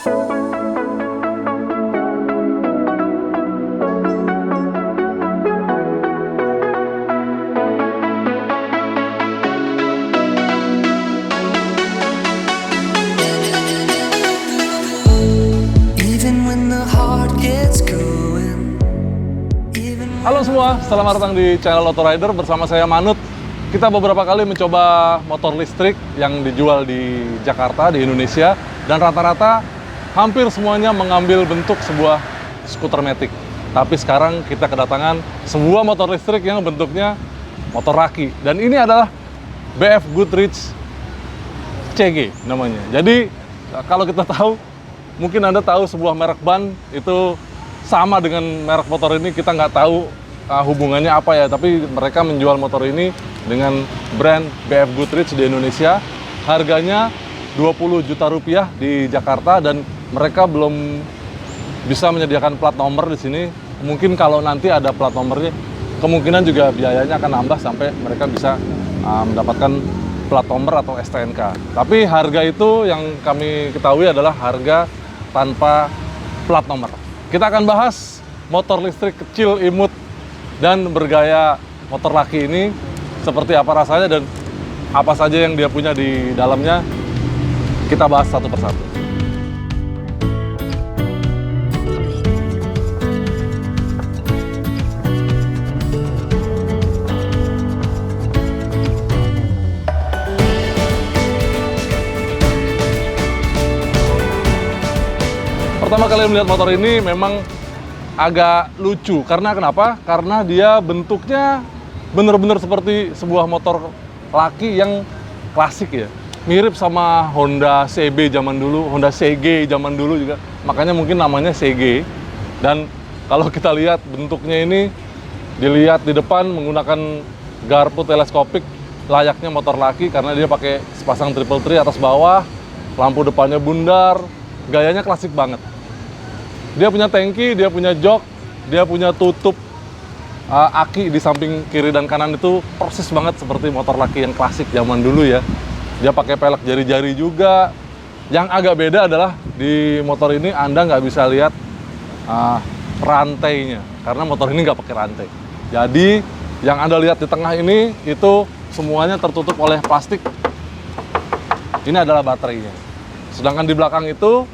Halo semua, selamat datang di channel Autorider bersama saya Manut. Kita beberapa kali mencoba motor listrik yang dijual di Jakarta, di Indonesia, dan rata-rata hampir semuanya mengambil bentuk sebuah skuter matic. Tapi sekarang kita kedatangan sebuah motor listrik yang bentuknya motor raki, dan ini adalah BF Goodrich CG namanya. Jadi kalau kita tahu, mungkin Anda tahu sebuah merek ban itu sama dengan merek motor ini, kita nggak tahu hubungannya apa ya, tapi mereka menjual motor ini dengan brand BF Goodrich di Indonesia. Harganya 20 juta rupiah di Jakarta, dan mereka belum bisa menyediakan plat nomor di sini. Mungkin kalau nanti ada plat nomornya, kemungkinan juga biayanya akan nambah sampai mereka bisa mendapatkan plat nomor atau STNK. Tapi harga itu yang kami ketahui adalah harga tanpa plat nomor. Kita akan bahas motor listrik kecil, imut, dan bergaya motor laki ini seperti apa rasanya dan apa saja yang dia punya di dalamnya. Kita bahas satu persatu. Pertama kali melihat motor ini memang agak lucu. Karena kenapa? Karena dia bentuknya bener-bener seperti sebuah motor laki yang klasik ya. Mirip sama Honda CB zaman dulu, Honda CG zaman dulu juga. Makanya mungkin namanya CG. Dan kalau kita lihat bentuknya ini, dilihat di depan menggunakan garpu teleskopik layaknya motor laki, karena dia pakai sepasang triple tri atas bawah, lampu depannya bundar, gayanya klasik banget. Dia punya tangki, dia punya jok, dia punya tutup aki di samping kiri dan kanan, itu persis banget seperti motor laki yang klasik zaman dulu ya. Dia pakai pelek jari-jari juga. Yang agak beda adalah di motor ini Anda nggak bisa lihat rantainya, karena motor ini nggak pakai rantai. Jadi yang Anda lihat di tengah ini itu semuanya tertutup oleh plastik. Ini adalah baterainya. Sedangkan di belakang itu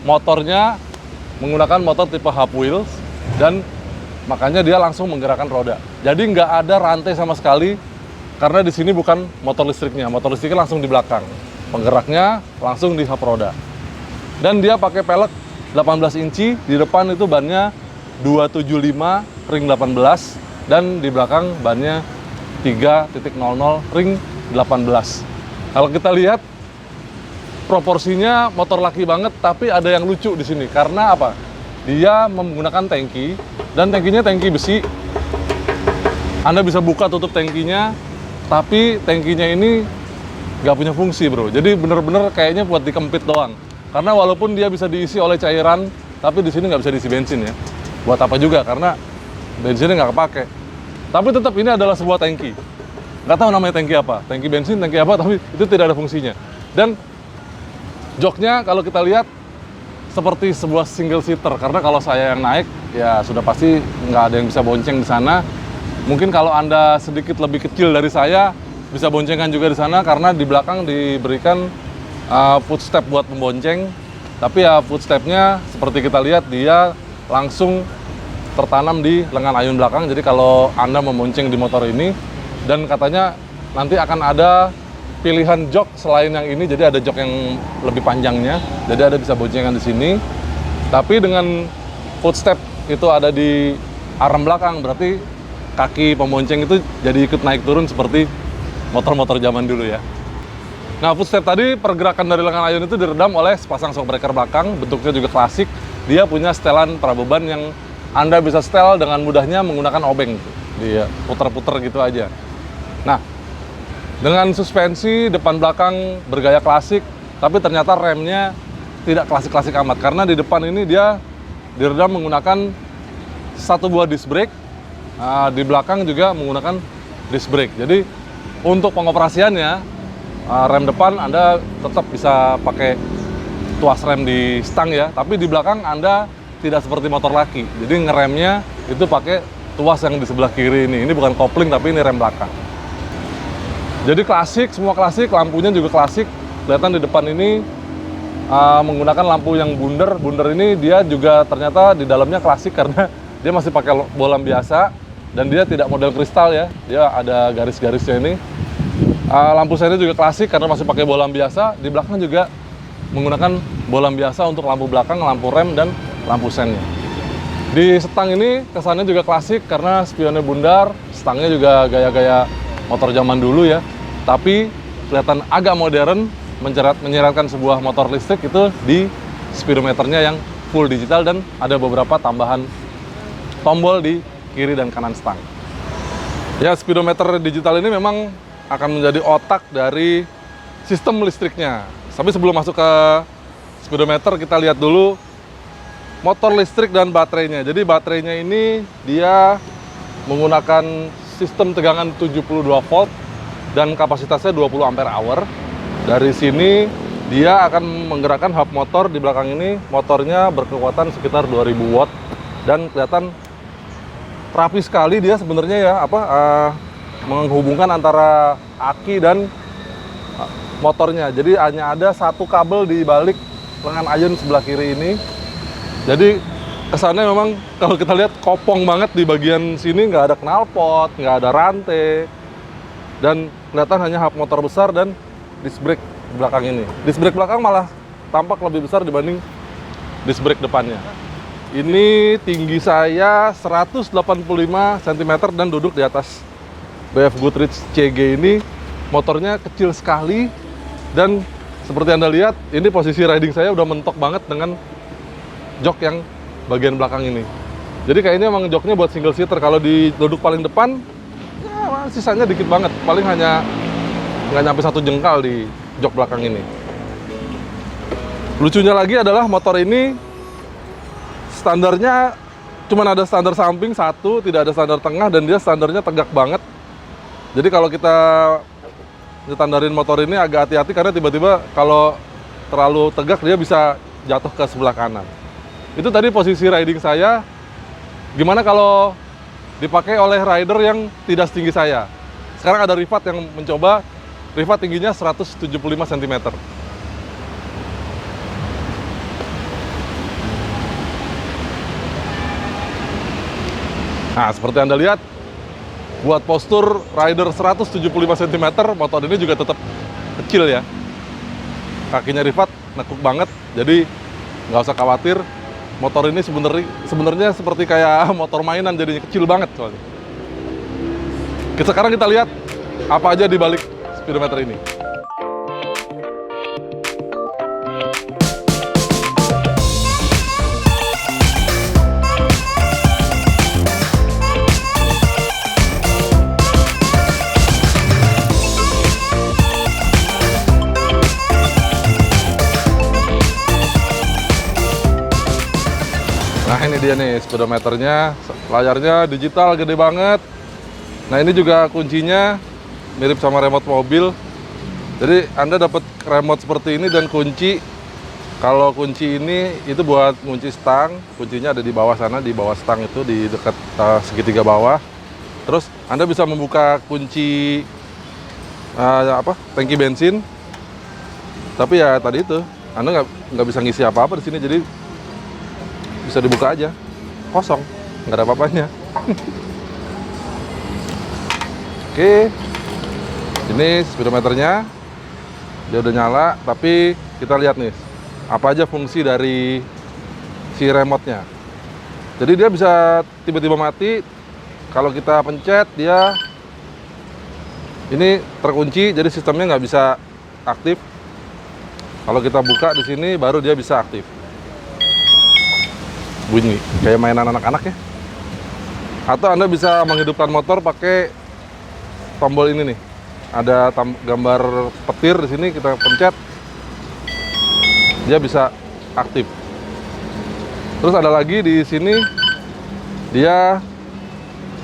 motornya menggunakan motor tipe hub wheels, dan makanya dia langsung menggerakkan roda. Jadi nggak ada rantai sama sekali, karena di sini bukan motor listriknya. Motor listriknya langsung di belakang, penggeraknya langsung di hub roda. Dan dia pakai pelek 18 inci, di depan itu bannya 275 ring 18, dan di belakang bannya 3.00 ring 18. Kalau kita lihat proporsinya motor laki banget, tapi ada yang lucu di sini. Karena apa? Dia menggunakan tangki, dan tangkinya tangki besi. Anda bisa buka tutup tangkinya, tapi tangkinya ini nggak punya fungsi, bro. Jadi bener-bener kayaknya buat dikempit doang. Karena walaupun dia bisa diisi oleh cairan, tapi di sini nggak bisa diisi bensin ya. Buat apa juga? Karena bensinnya nggak kepake. Tapi tetap ini adalah sebuah tangki. Nggak tahu namanya tangki apa, tangki bensin, tangki apa, tapi itu tidak ada fungsinya. Dan joknya kalau kita lihat seperti sebuah single seater, karena kalau saya yang naik ya sudah pasti nggak ada yang bisa bonceng di sana. Mungkin kalau Anda sedikit lebih kecil dari saya bisa boncengan juga di sana, karena di belakang diberikan footstep buat membonceng. Tapi ya footstepnya seperti kita lihat dia langsung tertanam di lengan ayun belakang. Jadi kalau Anda membonceng di motor ini, dan katanya nanti akan ada pilihan jok selain yang ini, jadi ada jok yang lebih panjangnya, jadi Anda bisa boncengan di sini. Tapi dengan footstep itu ada di arm belakang, berarti kaki pembonceng itu jadi ikut naik turun seperti motor-motor zaman dulu ya. Nah, footstep tadi, pergerakan dari lengan ayun itu diredam oleh sepasang shock breaker belakang, bentuknya juga klasik. Dia punya setelan prabeban yang Anda bisa setel dengan mudahnya menggunakan obeng. Dia puter-puter gitu aja. Nah, dengan suspensi depan belakang bergaya klasik, tapi ternyata remnya tidak klasik-klasik amat. Karena di depan ini dia diredam menggunakan satu buah disc brake, di belakang juga menggunakan disc brake. Jadi untuk pengoperasiannya, rem depan Anda tetap bisa pakai tuas rem di stang ya, tapi di belakang Anda tidak seperti motor laki. Jadi ngeremnya itu pakai tuas yang di sebelah kiri ini. Ini bukan kopling tapi ini rem belakang. Jadi klasik, semua klasik, lampunya juga klasik. Kelihatan di depan ini menggunakan lampu yang bundar. Bundar ini dia juga ternyata di dalamnya klasik karena dia masih pakai bolam biasa dan dia tidak model kristal ya. Dia ada garis-garisnya ini. Lampu sennya juga klasik karena masih pakai bolam biasa. Di belakang juga menggunakan bolam biasa untuk lampu belakang, lampu rem, dan lampu sennya. Di setang ini kesannya juga klasik karena spionnya bundar, stangnya juga gaya-gaya motor zaman dulu ya. Tapi kelihatan agak modern, menyeratkan sebuah motor listrik itu di speedometernya yang full digital dan ada beberapa tambahan tombol di kiri dan kanan stang. Ya, speedometer digital ini memang akan menjadi otak dari sistem listriknya. Tapi sebelum masuk ke speedometer, kita lihat dulu motor listrik dan baterainya. Jadi baterainya ini dia menggunakan sistem tegangan 72 volt dan kapasitasnya 20 ampere hour. Dari sini dia akan menggerakkan hub motor di belakang ini. Motornya berkekuatan sekitar 2000 watt dan kelihatan rapi sekali dia sebenarnya ya, menghubungkan antara aki dan motornya. Jadi hanya ada satu kabel di balik lengan ayun sebelah kiri ini. Jadi kesannya memang kalau kita lihat kopong banget di bagian sini, nggak ada knalpot, nggak ada rantai, dan kelihatan hanya hub motor besar dan disc brake belakang ini. Disc brake belakang malah tampak lebih besar dibanding disc brake depannya. Ini tinggi saya 185 cm dan duduk di atas BF Goodrich CG ini. Motornya kecil sekali dan seperti Anda lihat, ini posisi riding saya udah mentok banget dengan jok yang bagian belakang ini. Jadi kayaknya emang joknya buat single seater. Kalau di duduk paling depan, ya sisanya dikit banget. Paling hanya nggak nyampe 1 jengkal di jok belakang ini. Lucunya lagi adalah motor ini standarnya cuma ada standar samping satu, tidak ada standar tengah, dan dia standarnya tegak banget. Jadi kalau kita standarin motor ini agak hati-hati karena tiba-tiba kalau terlalu tegak dia bisa jatuh ke sebelah kanan. Itu tadi posisi riding saya. Gimana kalau dipakai oleh rider yang tidak setinggi saya? Sekarang ada Rifat yang mencoba. Rifat tingginya 175 cm. Nah, seperti Anda lihat, buat postur rider 175 cm, motor ini juga tetap kecil ya. Kakinya Rifat nekuk banget, jadi nggak usah khawatir. Motor ini sebenarnya seperti kayak motor mainan, jadinya kecil banget soalnya. Sekarang kita lihat apa aja di balik speedometer ini. Nah, ini dia nih speedometernya, layarnya digital gede banget. Nah, ini juga kuncinya mirip sama remote mobil. Jadi Anda dapat remote seperti ini dan kunci. Kalau kunci ini itu buat kunci stang, kuncinya ada di bawah sana, di bawah stang itu, di dekat segitiga bawah. Terus Anda bisa membuka kunci tangki bensin. Tapi ya tadi itu Anda nggak bisa ngisi apa-apa di sini, jadi bisa dibuka aja, kosong, nggak ada apa-apanya. Oke, ini speedometernya, dia udah nyala, tapi kita lihat nih, apa aja fungsi dari si remote-nya. Jadi dia bisa tiba-tiba mati, kalau kita pencet dia, ini terkunci, jadi sistemnya nggak bisa aktif. Kalau kita buka di sini, baru dia bisa aktif. Bunyi kayak mainan anak-anak ya. Atau Anda bisa menghidupkan motor pakai tombol ini nih. Ada gambar petir di sini, kita pencet, dia bisa aktif. Terus ada lagi di sini, dia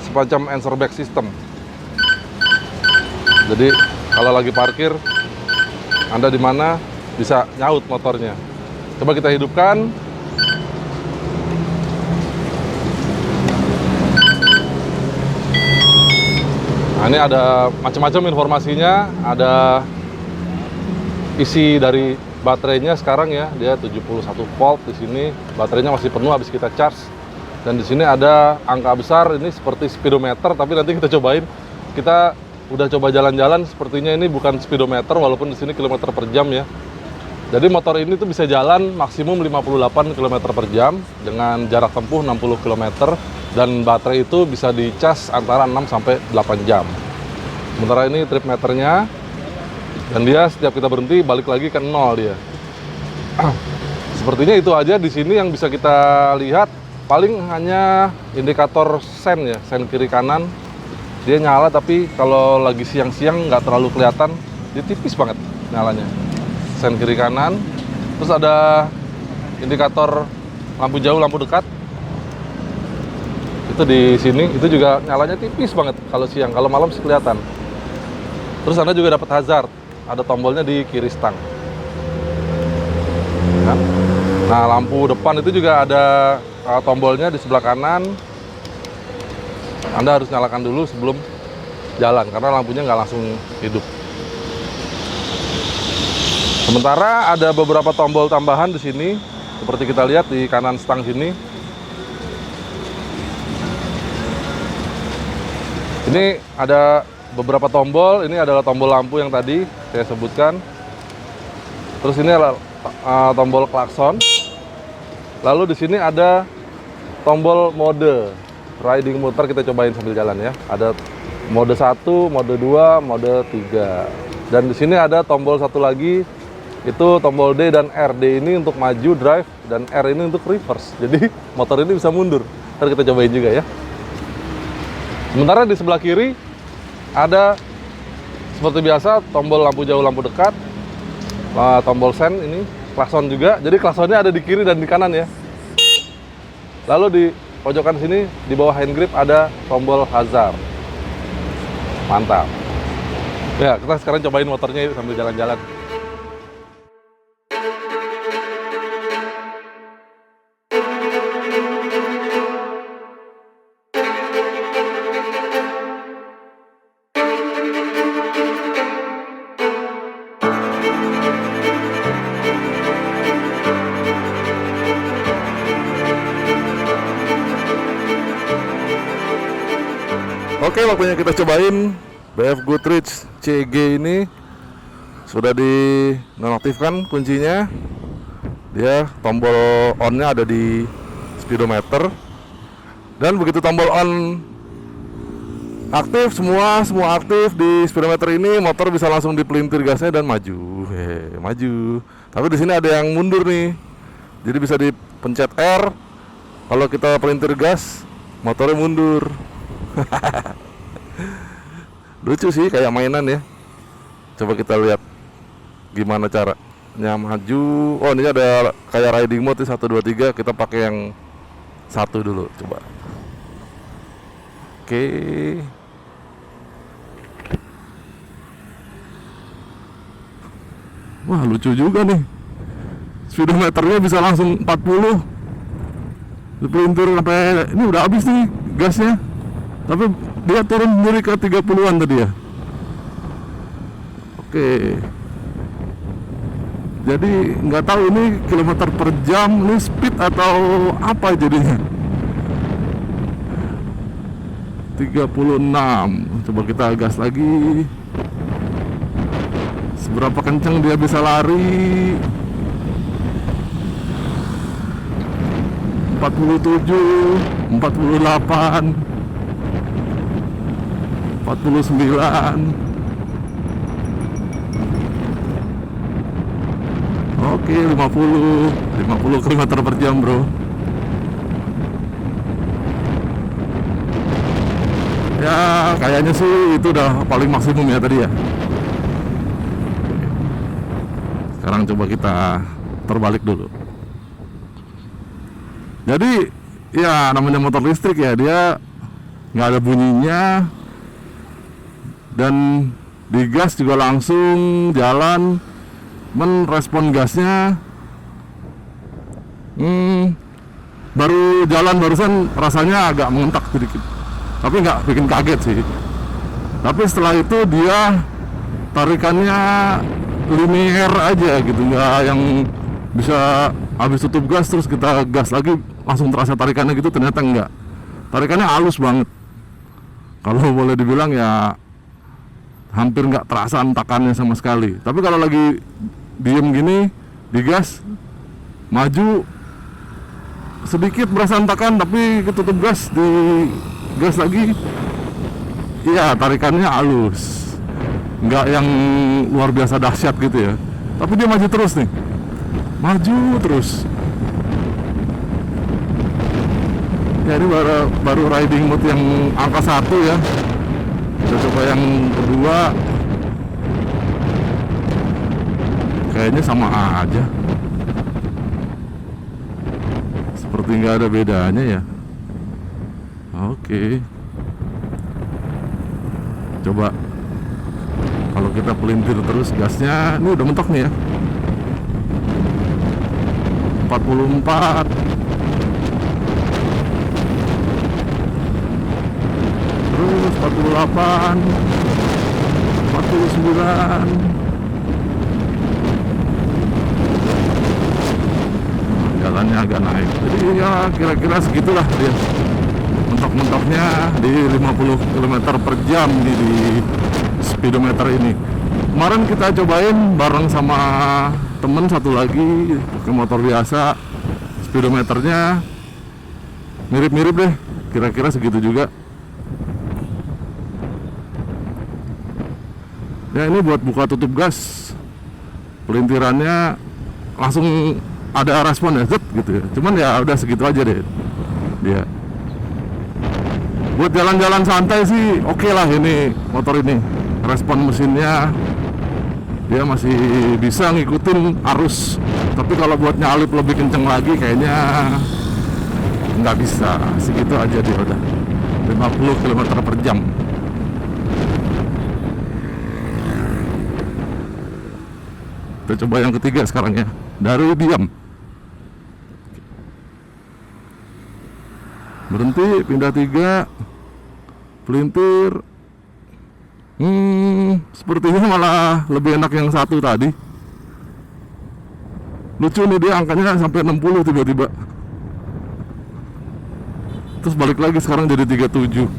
semacam answer back system. Jadi kalau lagi parkir, Anda di mana bisa nyaut motornya. Coba kita hidupkan. Nah, ini ada macam-macam informasinya, ada isi dari baterainya sekarang ya, dia 71 volt di sini, baterainya masih penuh habis kita charge. Dan di sini ada angka besar, ini seperti speedometer, tapi nanti kita cobain. Kita udah coba jalan-jalan, sepertinya ini bukan speedometer, walaupun di sini kilometer per jam ya. Jadi motor ini tuh bisa jalan maksimum 58 km per jam dengan jarak tempuh 60 km, dan baterai itu bisa dicas antara 6 sampai 8 jam. Sementara ini trip meternya, dan dia setiap kita berhenti balik lagi ke nol dia. Sepertinya itu aja di sini yang bisa kita lihat. Paling hanya indikator sen ya, sen kiri kanan. Dia nyala, tapi kalau lagi siang-siang nggak terlalu kelihatan, dia tipis banget nyalanya. Sen kiri kanan, terus ada indikator lampu jauh, lampu dekat. Itu di sini, itu juga nyalanya tipis banget kalau siang, kalau malam sih kelihatan. Terus Anda juga dapat hazard, ada tombolnya di kiri stang. Ya. Nah, lampu depan itu juga ada tombolnya di sebelah kanan. Anda harus nyalakan dulu sebelum jalan, karena lampunya nggak langsung hidup. Sementara ada beberapa tombol tambahan di sini, seperti kita lihat di kanan stang sini. Ini ada beberapa tombol, ini adalah tombol lampu yang tadi saya sebutkan. Terus ini adalah tombol klakson. Lalu di sini ada tombol mode riding motor, kita cobain sambil jalan ya. Ada mode 1, mode 2, mode 3. Dan di sini ada tombol satu lagi, itu tombol D dan R. D ini untuk maju drive dan R ini untuk reverse. Jadi motor ini bisa mundur. Ntar kita cobain juga ya. Sementara di sebelah kiri ada seperti biasa tombol lampu jauh, lampu dekat, tombol sen ini, klakson juga. Jadi klaksonnya ada di kiri dan di kanan ya. Lalu di pojokan sini di bawah hand grip ada tombol hazard. Mantap. Ya, kita sekarang cobain motornya yuk sambil jalan-jalan. Oke, waktunya kita cobain BF Goodrich CG ini. Sudah dinonaktifkan kuncinya. Dia tombol on-nya ada di speedometer. Dan begitu tombol on aktif, semua aktif di speedometer ini, motor bisa langsung dipelintir gasnya dan maju. Maju. Tapi di sini ada yang mundur nih. Jadi bisa dipencet R. Kalau kita pelintir gas, motornya mundur. Lucu sih, kayak mainan ya. Coba kita lihat gimana caranya maju. Oh, ini ada kayak riding mode 1, 2, 3. Kita pakai yang 1 dulu, coba. Oke. Wah, lucu juga nih. Speedometernya bisa langsung 40. Dipelintir sampai ini udah habis nih gasnya. Tapi dia turun sendiri ke 30-an tadi ya. Oke. Jadi nggak tahu ini kilometer per jam, ini speed atau apa jadinya. 36. Coba kita gas lagi. Seberapa kencang dia bisa lari? 47, 48, 49. Oke, 50 km per jam bro. Ya kayaknya sih itu udah paling maksimum ya tadi ya. Sekarang coba kita terbalik dulu. Jadi ya namanya motor listrik ya, dia nggak ada bunyinya. Dan digas juga langsung jalan, respon gasnya Baru jalan barusan rasanya agak mengentak sedikit, tapi nggak bikin kaget sih. Tapi setelah itu dia tarikannya linear aja gitu, nggak yang bisa habis tutup gas terus kita gas lagi langsung terasa tarikannya gitu. Ternyata enggak, tarikannya halus banget. Kalau boleh dibilang ya hampir nggak terasa entakannya sama sekali. Tapi kalau lagi diem gini digas, maju sedikit berasa entakan, tapi tutup gas, di gas lagi, iya tarikannya halus, nggak yang luar biasa dahsyat gitu ya. Tapi dia maju terus nih, maju terus. Ya ini baru riding mode yang angka 1 ya. Kita coba yang kedua, kayaknya sama aja, seperti nggak ada bedanya ya. Oke, coba kalau kita pelintir terus gasnya, ini udah mentok nih ya, 44, terus 48, 49. Jalannya agak naik, jadi ya kira-kira segitulah dia. Mentok-mentoknya di 50 km per jam di speedometer ini. Kemarin kita cobain bareng sama temen satu lagi pakai motor biasa, speedometernya mirip-mirip deh, kira-kira segitu juga. Ya ini buat buka tutup gas, pelintirannya langsung ada respon ya, zet gitu ya. Cuman ya udah segitu aja deh dia. Buat jalan-jalan santai sih oke lah ini motor ini. Respon mesinnya dia masih bisa ngikutin arus. Tapi kalau buat nyalip lebih kenceng lagi kayaknya nggak bisa. Segitu aja dia udah 50 km per jam. Kita coba yang ketiga sekarang ya, dari diam. Berhenti, pindah 3, pelintir. Sepertinya malah lebih enak yang 1 tadi. Lucu nih, dia angkanya sampai 60 tiba-tiba. Terus balik lagi sekarang jadi 37,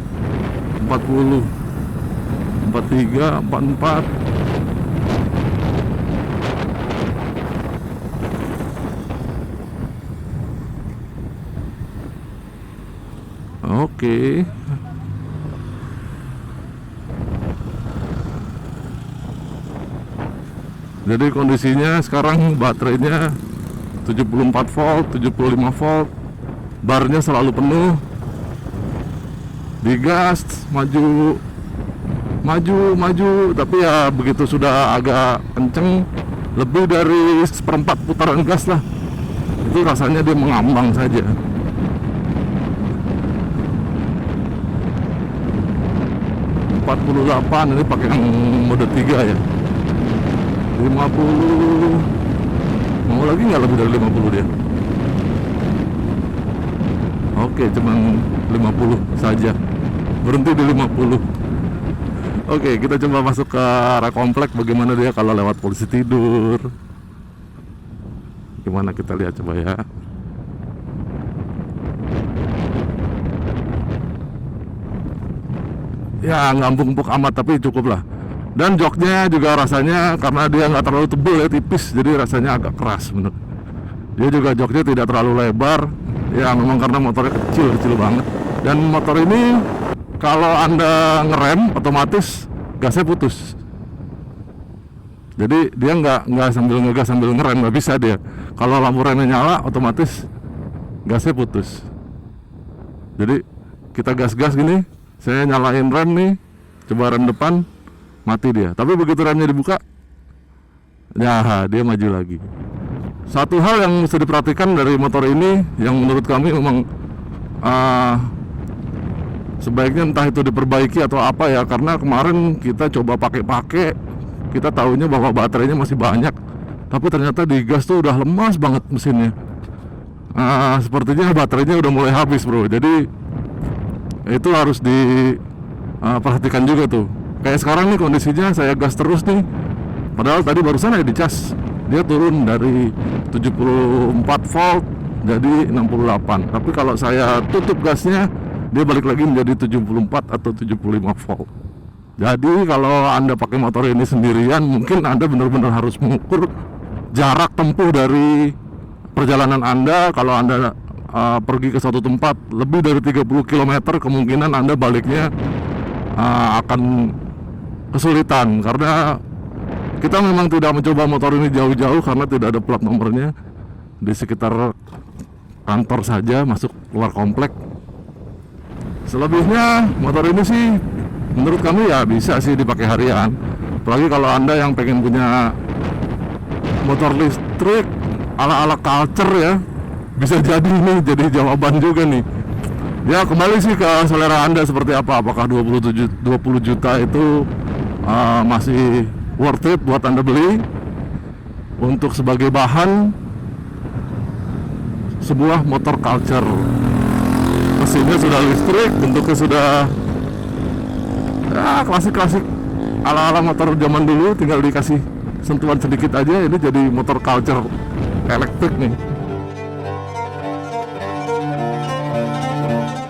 40, 43, 44. Oke. Jadi kondisinya sekarang baterainya 74 volt, 75 volt. Barnya selalu penuh. Digas, maju, tapi ya begitu sudah agak kenceng, lebih dari 1/4 putaran gas lah, itu rasanya dia mengambang saja. Ini pakai yang mode 3 ya. 50, mau lagi nggak lebih dari 50 dia? Oke, cuman 50 saja, berhenti di 50. Oke, kita coba masuk ke area komplek. Bagaimana dia kalau lewat polisi tidur, gimana kita lihat coba ya. Ya nggak empuk-empuk amat, tapi cukup lah. Dan joknya juga rasanya karena dia nggak terlalu tebal ya, tipis, jadi rasanya agak keras bener. Dia juga joknya tidak terlalu lebar. Ya memang karena motornya kecil banget. Dan motor ini kalau anda ngerem otomatis gasnya putus. Jadi dia nggak sambil ngegas sambil ngerem, nggak bisa dia. Kalau lampu remnya nyala otomatis gasnya putus. Jadi kita gas-gas gini, saya nyalain rem nih, coba rem depan, mati dia. Tapi begitu remnya dibuka, ya dia maju lagi. Satu hal yang mesti diperhatikan dari motor ini, yang menurut kami memang sebaiknya entah itu diperbaiki atau apa ya, karena kemarin kita coba pakai, kita tahunya bahwa baterainya masih banyak, tapi ternyata di gas tuh udah lemas banget mesinnya. sepertinya baterainya udah mulai habis bro. Jadi itu harus diperhatikan juga tuh. Kayak sekarang nih kondisinya saya gas terus nih. Padahal tadi barusan ada dicas. Dia turun dari 74 volt jadi 68. Tapi kalau saya tutup gasnya, dia balik lagi menjadi 74 atau 75 volt. Jadi kalau Anda pakai motor ini sendirian, mungkin Anda benar-benar harus mengukur jarak tempuh dari perjalanan Anda. Kalau Anda pergi ke suatu tempat lebih dari 30 km, kemungkinan Anda baliknya akan kesulitan. Karena kita memang tidak mencoba motor ini jauh-jauh karena tidak ada plat nomornya. Di sekitar kantor saja, masuk keluar komplek. Selebihnya motor ini sih menurut kami ya bisa sih dipakai harian. Apalagi kalau Anda yang pengen punya motor listrik ala-ala culture ya, bisa jadi nih jadi jawaban juga nih. Ya kembali sih ke selera Anda seperti apa. Apakah 20 juta itu masih worth it buat Anda beli untuk sebagai bahan sebuah motor culture. Mesinnya sudah listrik, bentuknya sudah ya klasik-klasik ala-ala motor zaman dulu, tinggal dikasih sentuhan sedikit aja ini jadi motor culture elektrik nih.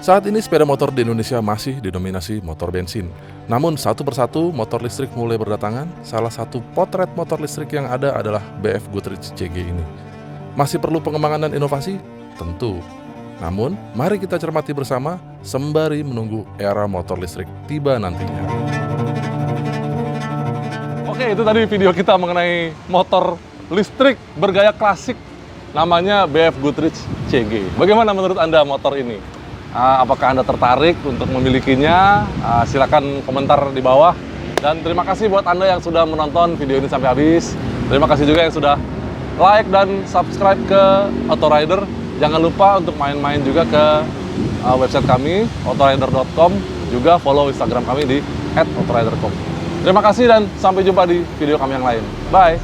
Saat ini sepeda motor di Indonesia masih didominasi motor bensin. Namun satu persatu motor listrik mulai berdatangan. Salah satu potret motor listrik yang ada adalah BF Goodrich CG ini. Masih perlu pengembangan dan inovasi? Tentu. Namun, mari kita cermati bersama sembari menunggu era motor listrik tiba nantinya. Oke, itu tadi video kita mengenai motor listrik bergaya klasik namanya BF Goodrich CG. Bagaimana menurut Anda motor ini? Apakah Anda tertarik untuk memilikinya? Silakan komentar di bawah. Dan terima kasih buat Anda yang sudah menonton video ini sampai habis. Terima kasih juga yang sudah like dan subscribe ke Autorider. Jangan lupa untuk main-main juga ke website kami, autorider.com. Juga follow Instagram kami di @autorider.com. Terima kasih dan sampai jumpa di video kami yang lain. Bye!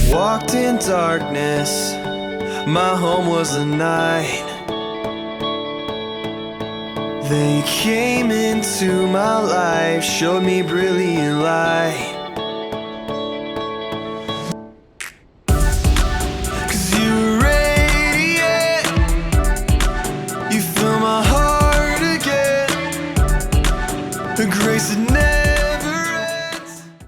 Walked in darkness, my home was a night. They came into my life, showed me brilliant light.